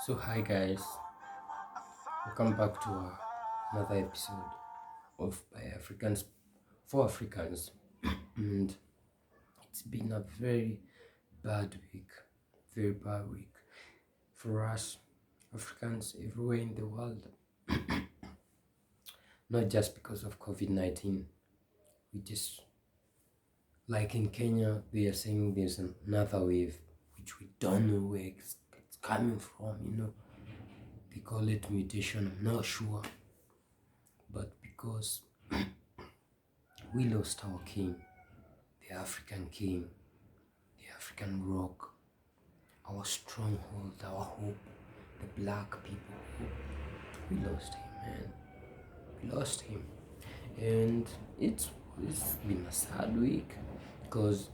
So hi guys, welcome back to another episode of By Africans for Africans. And it's been a very bad week for us Africans everywhere in the world. Not just because of COVID-19. We just, like in Kenya, they are saying there's another wave, which we don't know where it's coming from. They call it mutation, I'm not sure. But because we lost our king, the African king, the African rock, our stronghold, our hope, the black people hope. We lost him, man. We lost him. And it's been a sad week because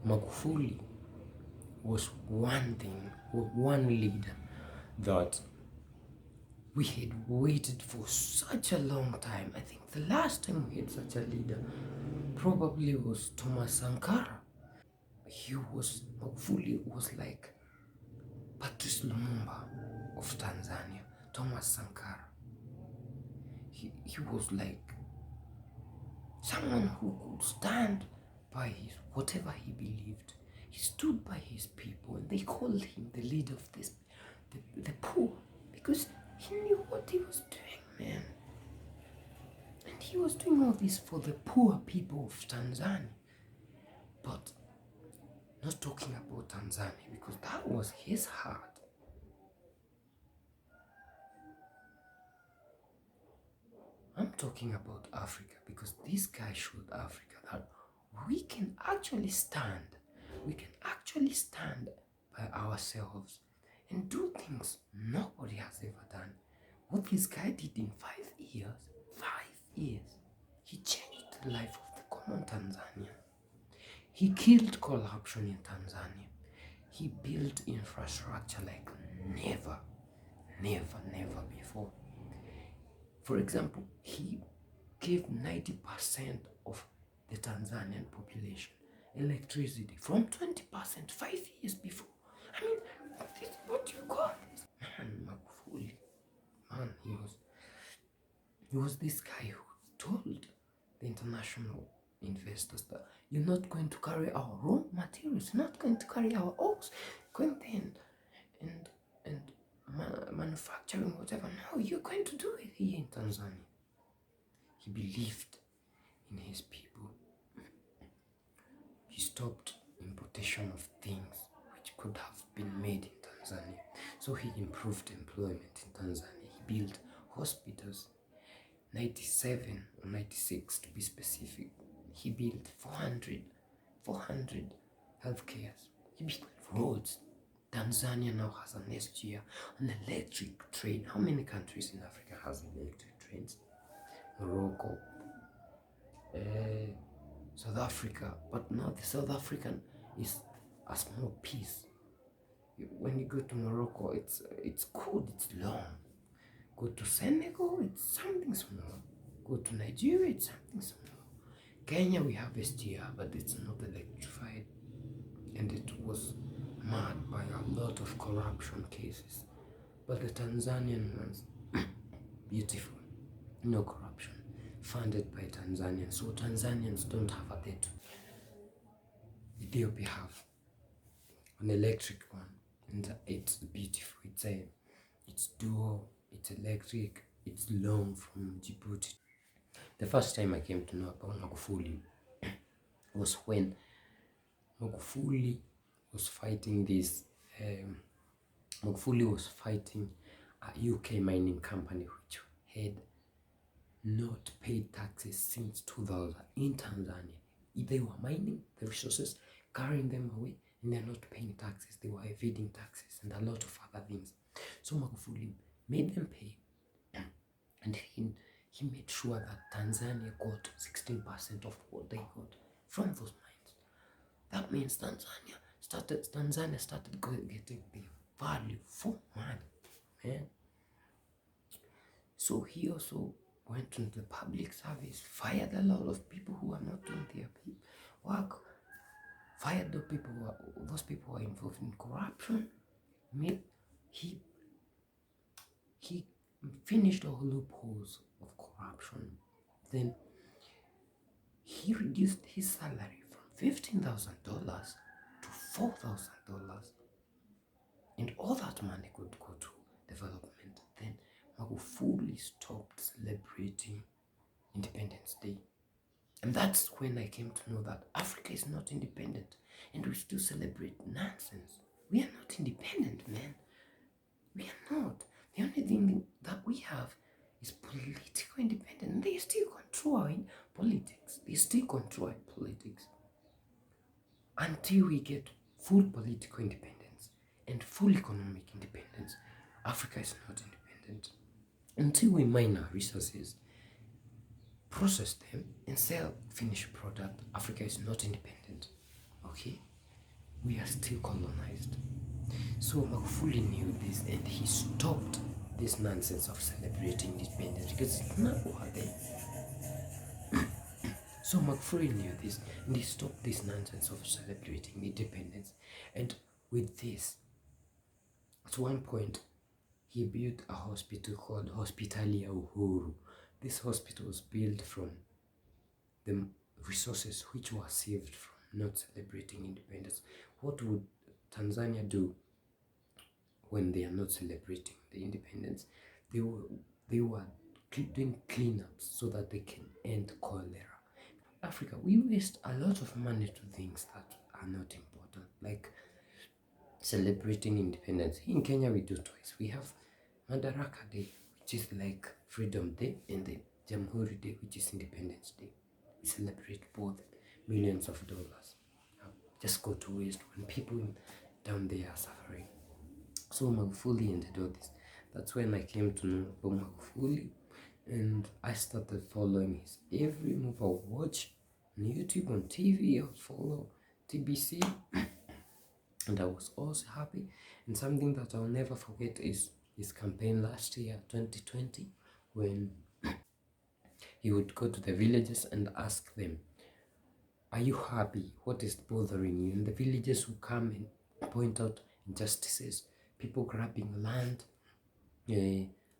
Magufuli was one leader that we had waited for such a long time. I think the last time we had such a leader probably was Thomas Sankara. Magufuli was like Patrice Lumumba of Tanzania, Thomas Sankara. He was like someone who could stand by whatever he believed. He stood by his people, and they called him the leader of the poor, because he knew what he was doing, man. And he was doing all this for the poor people of Tanzania. But not talking about Tanzania, because that was his heart. I'm talking about Africa, because this guy showed Africa that we can actually stand. We can actually stand by ourselves and do things nobody has ever done. What this guy did in 5 years, he changed the life of the common Tanzanian. He killed corruption in Tanzania. He built infrastructure like never before. For example, he gave 90% of the Tanzanian population electricity from 20% 5 years before. I mean, this is what you call this? Man, Magufuli. Man, he was this guy who told the international investors that you're not going to carry our raw materials, you're not going to carry our oils, going there and manufacturing whatever. No, you're going to do it here in Tanzania. He believed in his people. He stopped importation of things which could have been made in Tanzania. So he improved employment in Tanzania. He built hospitals, 97 or 96 to be specific. He built 400 healthcares. He built roads. Tanzania now has next year an electric train. How many countries in Africa has electric trains? Morocco, South Africa, but now the South African is a small piece. When you go to Morocco, it's good, it's long. Go to Senegal, it's something small. Go to Nigeria, it's something small. Kenya, we have SGR, but it's not electrified, and it was marred by a lot of corruption cases. But the Tanzanian ones, beautiful, no corruption, funded by Tanzanians. So Tanzanians don't have a debt. Ethiopia have an electric one, and it's beautiful. It's dual, it's electric, it's long from Djibouti. The first time I came to know about Magufuli was when Magufuli was fighting a UK mining company which had not paid taxes since 2000 in Tanzania. They were mining the resources, carrying them away, and they're not paying taxes. They were evading taxes and a lot of other things. So Magufuli made them pay, and he made sure that Tanzania got 16% of what they got from those mines. That means Tanzania started getting the value for money, man. So he also went into the public service, fired a lot of people who are not doing their work, fired those people who are involved in corruption, made he he finished all loopholes of corruption. Then he reduced his salary from $15,000 to $4,000, and all that money could go to development. Then Magufuli stopped celebrating Independence Day. And that's when I came to know that Africa is not independent and we still celebrate nonsense. We are not independent, man. We are not. The only thing that we have is political independence. They still control politics. They still control politics. Until we get full political independence and full economic independence, Africa is not independent. Until we mine our resources, process them, and sell finished product, Africa is not independent. Okay? We are still colonized. So Magufuli knew this and he stopped this nonsense of celebrating independence because it's not worthy. So Magufuli knew this and he stopped this nonsense of celebrating independence. And with this, at one point, he built a hospital called Hospitalia Uhuru. This hospital was built from the resources which were saved from not celebrating independence. What would Tanzania do when they are not celebrating the independence? They were doing cleanups so that they can end cholera. Africa, we waste a lot of money to things that are not important, like celebrating independence. In Kenya, we do twice. We have Madaraka Day, which is like Freedom Day, and then Jamhuri Day, which is Independence Day. We celebrate both millions of dollars. Just go to waste when people down there are suffering. So Magufuli ended all this. That's when I came to know about Magufuli, and I started following his every move. I would watch on YouTube, on TV, I would follow TBC, and I was also happy. And something that I'll never forget is his campaign last year, 2020, when he would go to the villages and ask them, are you happy? What is bothering you? And the villagers would come and point out injustices, people grabbing land,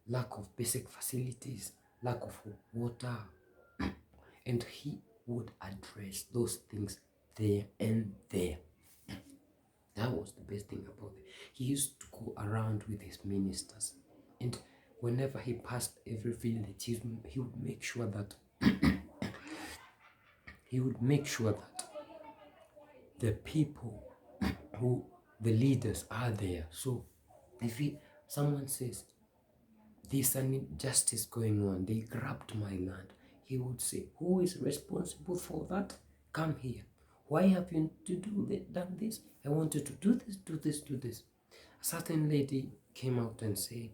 lack of basic facilities, lack of water, and he would address those things there and there. That was the best thing about it. He used to go around with his ministers, and whenever he passed every village, he would make sure that the people the leaders are there. So if someone says there's an injustice going on, they grabbed my land, he would say, who is responsible for that? Come here. Why have you done this? I want you to do this, do this, do this. A certain lady came out and said,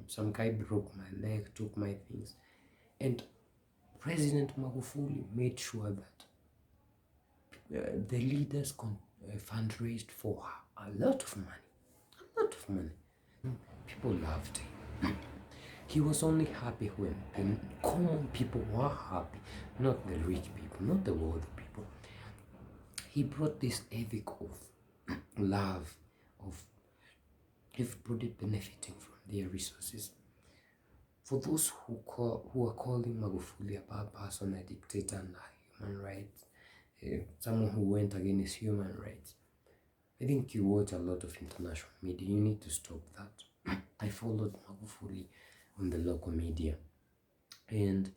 some guy broke my leg, took my things. And President Magufuli made sure that the leaders fundraised for her a lot of money. People loved him. He was only happy when the common people were happy, not the rich people, not the wealthy people. He brought this ethic of love, of everybody benefiting from their resources. For those who are calling Magufuli a bad person, a dictator, and a human rights, someone who went against human rights, I think you watch a lot of international media. You need to stop that. I followed Magufuli on the local media, and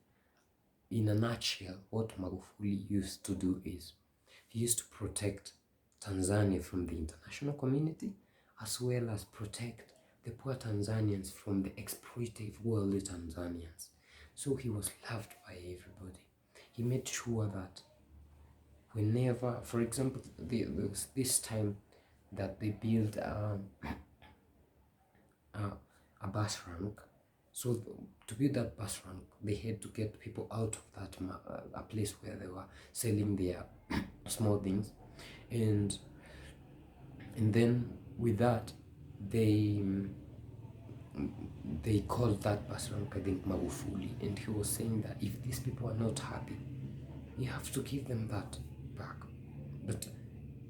in a nutshell, what Magufuli used to do is he used to protect Tanzania from the international community, as well as protect the poor Tanzanians from the exploitative worldly Tanzanians. So he was loved by everybody. He made sure that whenever, for example, this time that they built a bus rank. So to build that bus rank, they had to get people out of that a place where they were selling their small things, and then with that they called that bus rank, I think, Magufuli, and he was saying that if these people are not happy, you have to give them that back. But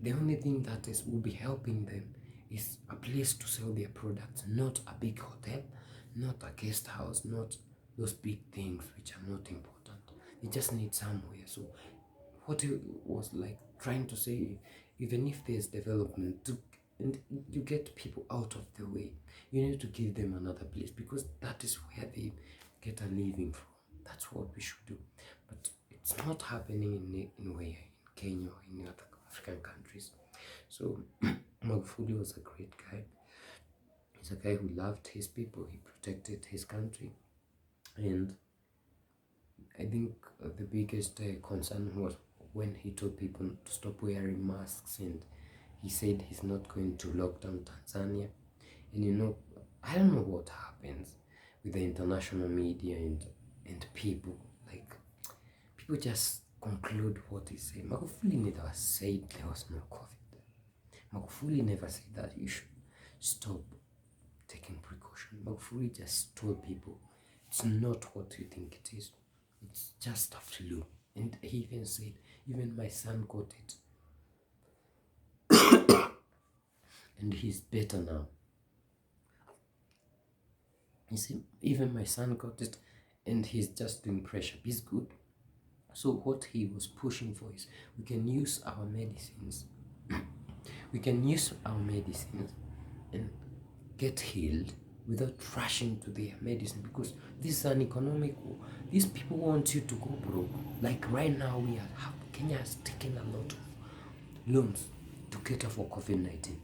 the only thing that will be helping them is a place to sell their products, not a big hotel, not a guest house, not those big things which are not important. They just need somewhere. So what he was like trying to say, even if there's development and you get people out of the way, you need to give them another place, because that is where they get a living from. That's what we should do. But it's not happening in where, in Kenya or in other African countries. So Magufuli was a great guy. He's a guy who loved his people. He protected his country. And I think the biggest concern was when he told people to stop wearing masks, and he said he's not going to lock down Tanzania. And I don't know what happens with the international media and people. Like, people just conclude what he said. Magufuli never said there was no COVID. Magufuli never said that you should stop taking precaution. Magufuli just told people it's not what you think it is. It's just a flu. And he even said, even my son got it. And he's better now. You see, even my son got it and he's just doing pressure. He's good. So what he was pushing for is we can use our medicines. We can use our medicines and get healed without rushing to their medicine, because this is an economic war. These people want you to go broke. Like right now, Kenya has taken a lot of loans to cater for COVID-19.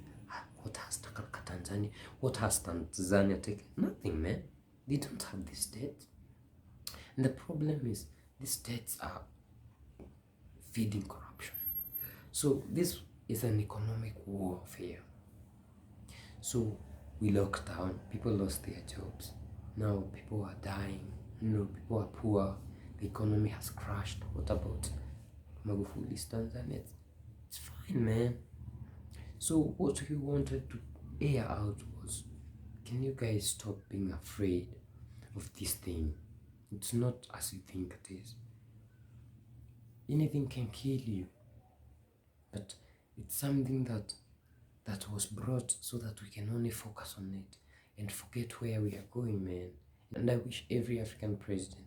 What has Tanzania? What has Tanzania taken? Nothing, man. They don't have this debt. And the problem is these debts are feeding corruption. So this is an economic warfare. So we locked down, people lost their jobs. Now people are dying, people are poor, the economy has crashed. What about Magufuli's Tanzania? It's fine, man. So what we wanted to air out was, can you guys stop being afraid of this thing? It's not as you think it is. Anything can kill you, but it's something that was brought so that we can only focus on it and forget where we are going, man. And I wish every African president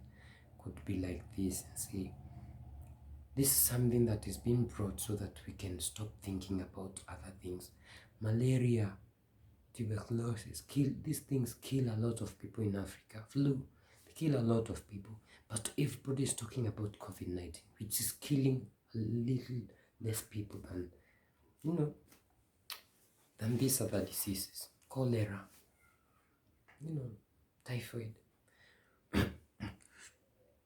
could be like this and say, this is something that is being brought so that we can stop thinking about other things. Malaria, tuberculosis, these things kill a lot of people in Africa. Flu, they kill a lot of people. But everybody is talking about COVID-19, which is killing a little less people than these other diseases. Cholera, typhoid.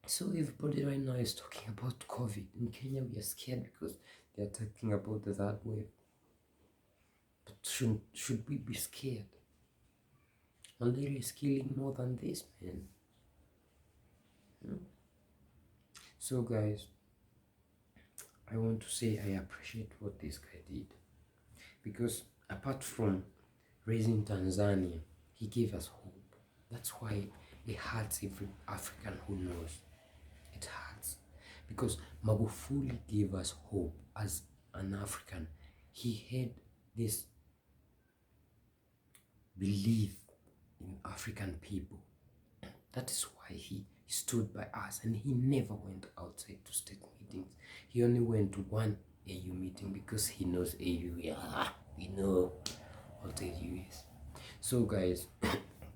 So everybody right now is talking about COVID. In Kenya, we are scared because they are talking about the third wave. But should we be scared? Malaria is killing more than this, man. So guys, I want to say I appreciate what this guy did, because apart from raising Tanzania, he gave us hope. That's why it hurts every African who knows. It hurts because Magufuli gave us hope as an African. He had this belief in African people. That is why he stood by us, and he never went outside to state meetings. He only went to one AU meeting because he knows AU. Yeah, we know what AU is. So guys,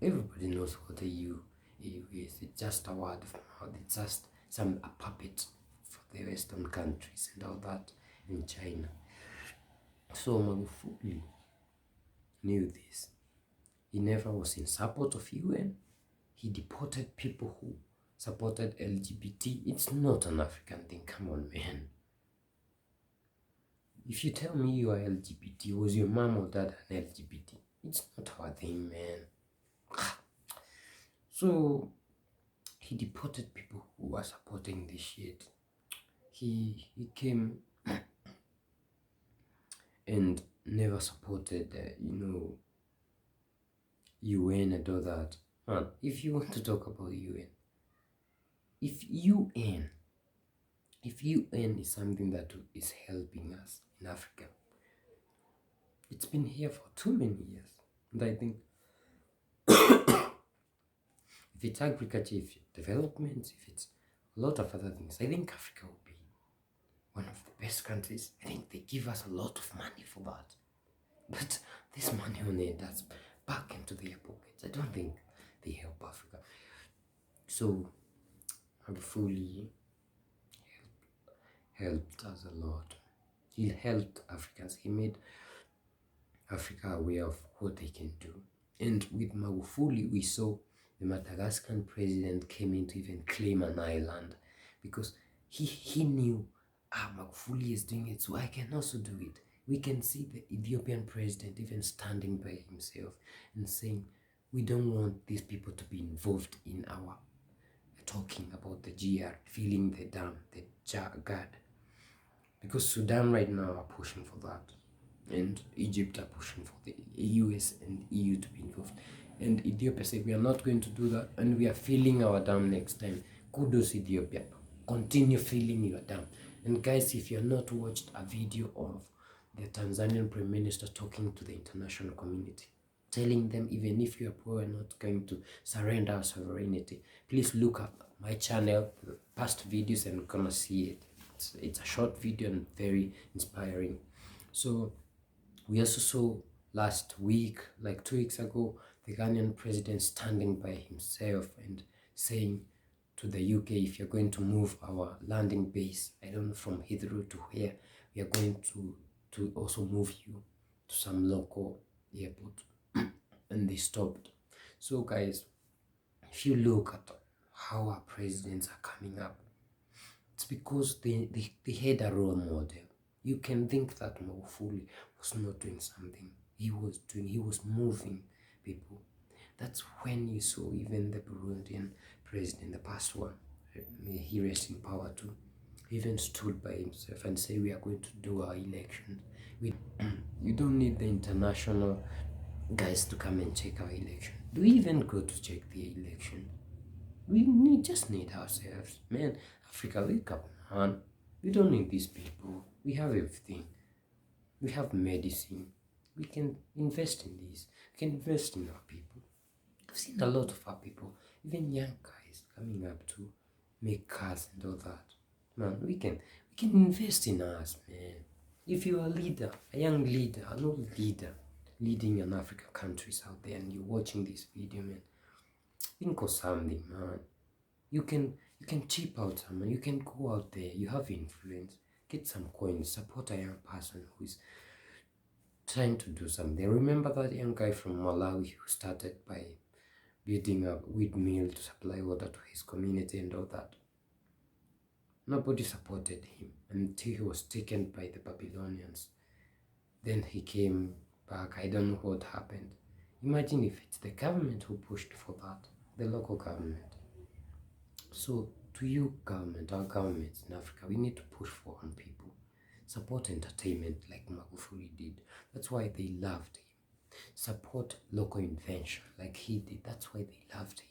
everybody knows what AU is. It's just a word of mouth. It's just a puppet for the Western countries and all that in China. So Magufuli knew this. He never was in support of UN. He deported people who supported LGBT. It's not an African thing. Come on, man. If you tell me you are LGBT, was your mom or dad an LGBT? It's not our thing, man. So he deported people who were supporting this shit. He came and never supported, UN and all that. Man, if you want to talk about UN, if UN is something that is helping us in Africa, It's been here for too many years. And I think if it's agriculture, if it's development, if it's a lot of other things, I think Africa will be one of the best countries. I think they give us a lot of money for that. But this money only ends back into their pockets. I don't think they help Africa. So Magufuli helped us a lot. He helped Africans. He made Africa aware of what they can do. And with Magufuli, we saw the Madagascan president came in to even claim an island because he knew, Magufuli is doing it, so I can also do it. We can see the Ethiopian president even standing by himself and saying, we don't want these people to be involved in our talking about the GR, filling the dam, the GAD. Because Sudan right now are pushing for that. And Egypt are pushing for the US and EU to be involved. And Ethiopia said, we are not going to do that, and we are filling our dam next time. Kudos Ethiopia. Continue filling your dam. And guys, if you have not watched a video of the Tanzanian Prime Minister talking to the international community, telling them even if you are poor, we're not going to surrender our sovereignty, please look up my channel, past videos, and you're gonna see it. It's a short video and very inspiring. So we also saw last week, like 2 weeks ago, the Ghanaian president standing by himself and saying to the UK, if you're going to move our landing base, I don't know, from Heathrow to where, we are going to also move you to some local airport. And they stopped. So guys, if you look at how our presidents are coming up, it's because they had a role model. You can think that Magufuli was not doing something. He was moving people. That's when you saw even the Burundian president, the past one, may he rest in power too, even stood by himself and say, we are going to do our elections. You don't need the international guys to come and check our election. Do we even go to check the election? We just need ourselves. Man, Africa, wake up, man. We don't need these people. We have everything. We have medicine. We can invest in this. We can invest in our people. I've seen a lot of our people, even young guys, coming up to make cars and all that. Man, we can invest in us, man. If you're a leader, a young leader, an old leader, leading an African countries out there, and you're watching this video, man, think of something, man. You can cheap out someone. You can go out there. You have influence. Get some coins. Support a young person who is trying to do something. Remember that young guy from Malawi who started by building a wheat mill to supply water to his community and all that? Nobody supported him until he was taken by the Babylonians. Then he came back. I don't know what happened. Imagine if it's the government who pushed for that, the local government. So to you, government, our governments in Africa, we need to push for on people. Support entertainment like Magufuli did. That's why they loved him. Support local invention like he did. That's why they loved him.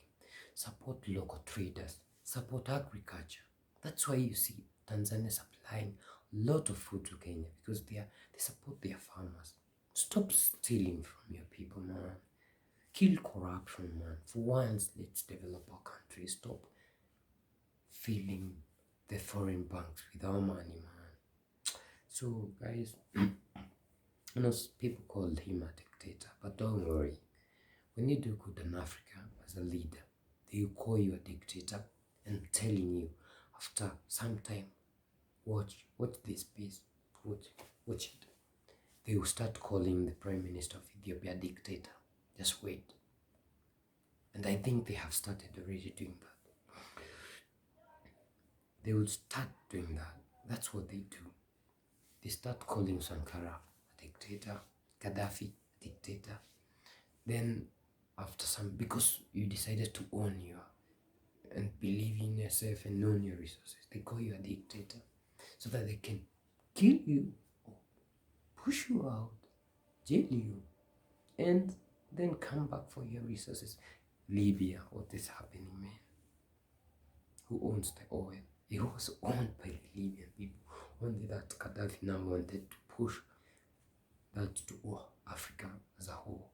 Support local traders. Support agriculture. That's why you see Tanzania supplying a lot of food to Kenya, because they support their farmers. Stop stealing from your people, man. Kill corruption, man. For once, let's develop our country. Stop filling the foreign banks with our money, man. So, guys, people called him a dictator, but don't worry. When you do good in Africa as a leader, they will call you a dictator, and I'm telling you, after some time, watch this piece, watch it. They will start calling the Prime Minister of Ethiopia a dictator. Just wait. And I think they have started already doing that. They will start doing that. That's what they do. They start calling Sankara a dictator, Gaddafi a dictator. Then after some, because you decided to own your and believe in yourself and own your resources, they call you a dictator so that they can kill you, push you out, jail you, and then come back for your resources. Libya, what is happening, man? Who owns the oil? It was owned by the Libyan people. Only that Gaddafi now wanted to push that to Africa as a whole.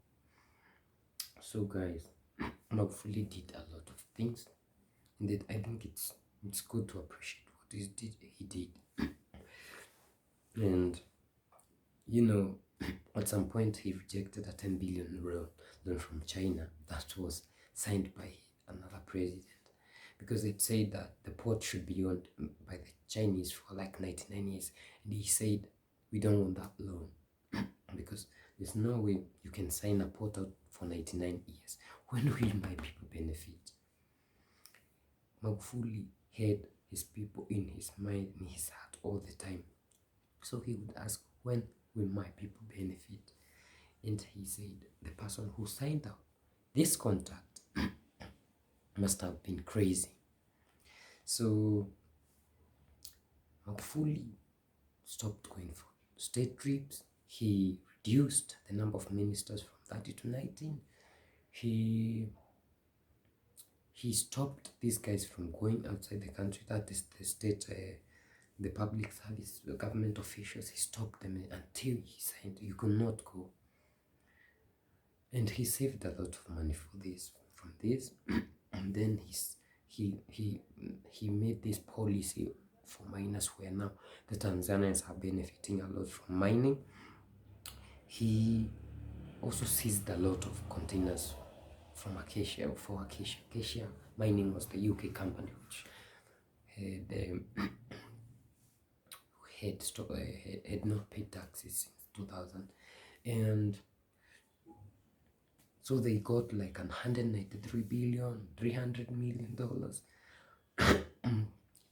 So guys, Magufuli did a lot of things, and that I think it's good to appreciate what he did. And you know, at some point he rejected a 10 billion loan from China that was signed by another president, because it said that the port should be owned by the Chinese for like 99 years, and he said we don't want that loan because there's no way you can sign a port out for 99 years. When will my people benefit? Magufuli had his people in his mind, in his heart all the time. So he would ask, when will my people benefit? And he said the person who signed out this contract must have been crazy. So Magufuli stopped going for state trips. He reduced the number of ministers from 30 to 19. He stopped these guys from going outside the country. That is the state, the public service, the government officials. He stopped them until he signed. You could not go. And he saved a lot of money from this. And then he made this policy for miners where now the Tanzanians are benefiting a lot from mining. He also seized a lot of containers from Acacia. Acacia Mining was the UK company which had not paid taxes since 2000, and so they got like $193 billion, $300 million.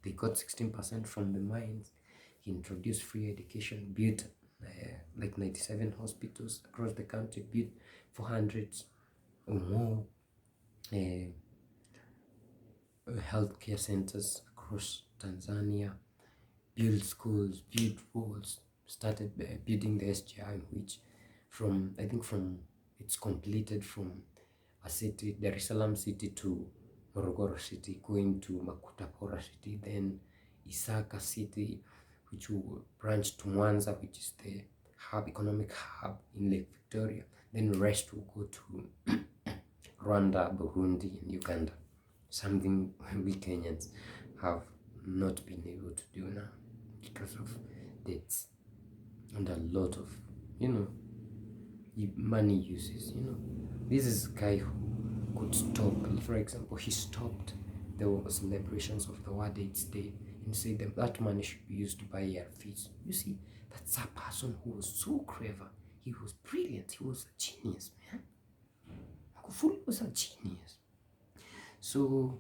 They got 16% from the mines. He introduced free education, built like 97 hospitals across the country, built 400 or more healthcare centers across Tanzania, built schools, built roads, started building the SGI, which from it's completed from a city, Dar es Salaam city, to Morogoro city, going to Makutapora city, then Isaka city, which will branch to Mwanza, which is the economic hub in Lake Victoria. Then the rest will go to Rwanda, Burundi, and Uganda. Something we Kenyans have not been able to do now because of debts and a lot of, money uses. This is a guy who could stop, for example, he stopped the celebrations of the World AIDS Day and said that money should be used to buy ARVs. You see, that's a person who was so clever. He was brilliant. He was a genius, man. Magufuli was a genius. So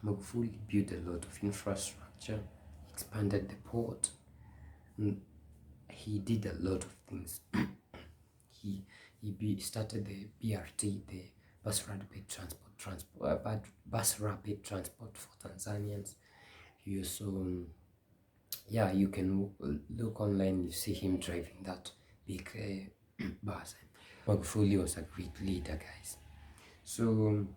Magufuli built a lot of infrastructure, expanded the port, and he did a lot of things. He started the BRT, the bus rapid transport for Tanzanians. He also, you can look online. You see him driving that big bus. Magufuli was a great leader, guys. So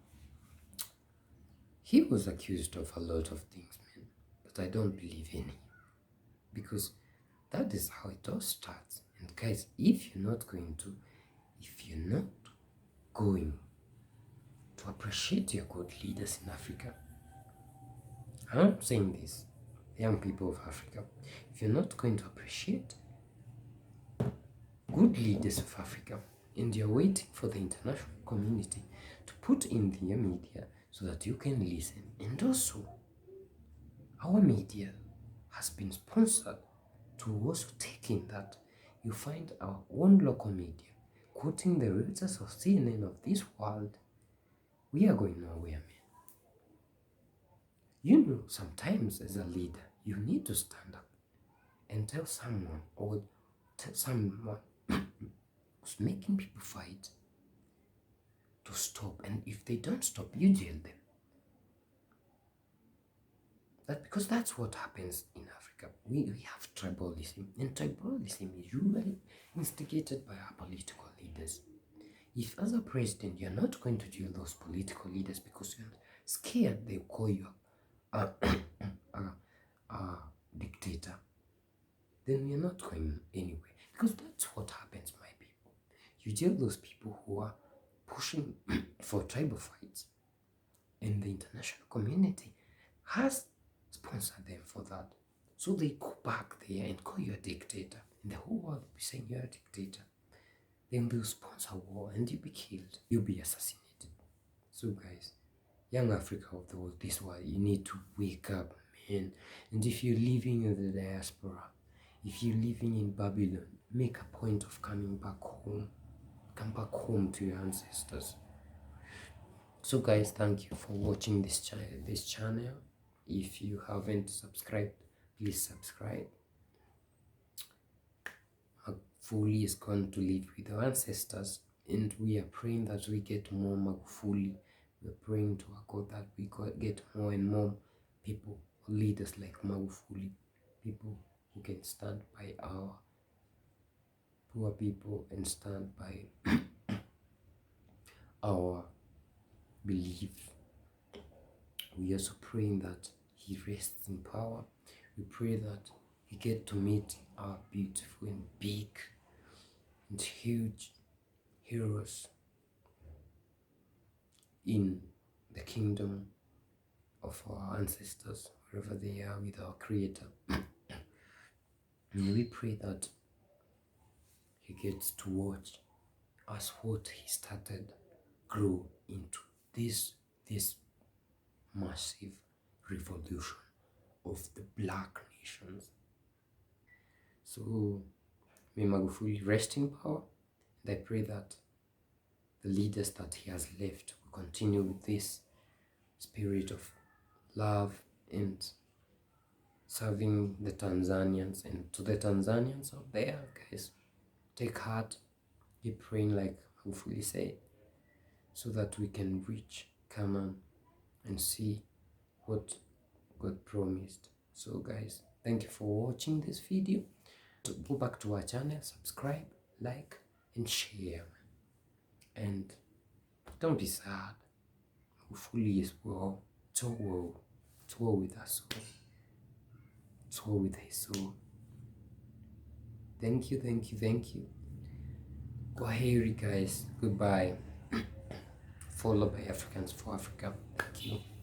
he was accused of a lot of things, man, but I don't believe any, because that is how it all starts. And guys, if you're not going to appreciate your good leaders in Africa, I'm saying this, young people of Africa, if you're not going to appreciate good leaders of Africa, and you're waiting for the international community to put in their media so that you can listen, and also our media has been sponsored to also take in that you find our own local media quoting the Reuters of CNN of this world, we are going nowhere, man. Sometimes as a leader, you need to stand up and tell someone who's making people fight to stop, and if they don't stop, you jail them. Because that's what happens in Africa. We have tribalism, and tribalism is usually instigated by our political leaders. If as a president you're not going to jail those political leaders because you're scared they'll call you a dictator, then we're not going anywhere. Because that's what happens, my people. You tell those people who are pushing for tribal fights, and the international community has sponsored them for that. So they go back there and call you a dictator, and the whole world will be saying you're a dictator. Then they'll sponsor war and you'll be killed, you'll be assassinated. So, guys, young Africa of the world, this world, you need to wake up, man. And if you're living in the diaspora, if you're living in Babylon, make a point of coming back home. Come back home to your ancestors. So, guys, thank you for watching this channel. If you haven't subscribed, please subscribe. Magufuli is going to live with our ancestors, and we are praying that we get more Magufuli. We're praying to our God that we get more and more people, leaders like Magufuli, people who can stand by our poor people and stand by our belief. We are also praying that he rests in power. We pray that we get to meet our beautiful and big and huge heroes in the kingdom of our ancestors, wherever they are, with our Creator. And we pray that he gets to watch us what he started grow into this massive revolution of the black nations. So may Magufuli rest in power, and I pray that the leaders that he has left will continue with this spirit of love and serving the Tanzanians. And to the Tanzanians out there, guys, take heart, keep praying like Magufuli said, so that we can reach Canaan and see what God promised. So, guys, thank you for watching this video. Go back to our channel, subscribe, like, and share. And don't be sad. Magufuli is well. It's all well. It's well with us soul. It's well with his soul. Thank you, thank you, thank you. Kwaheri, guys. Goodbye. Followed by Africans for Africa. Thank you.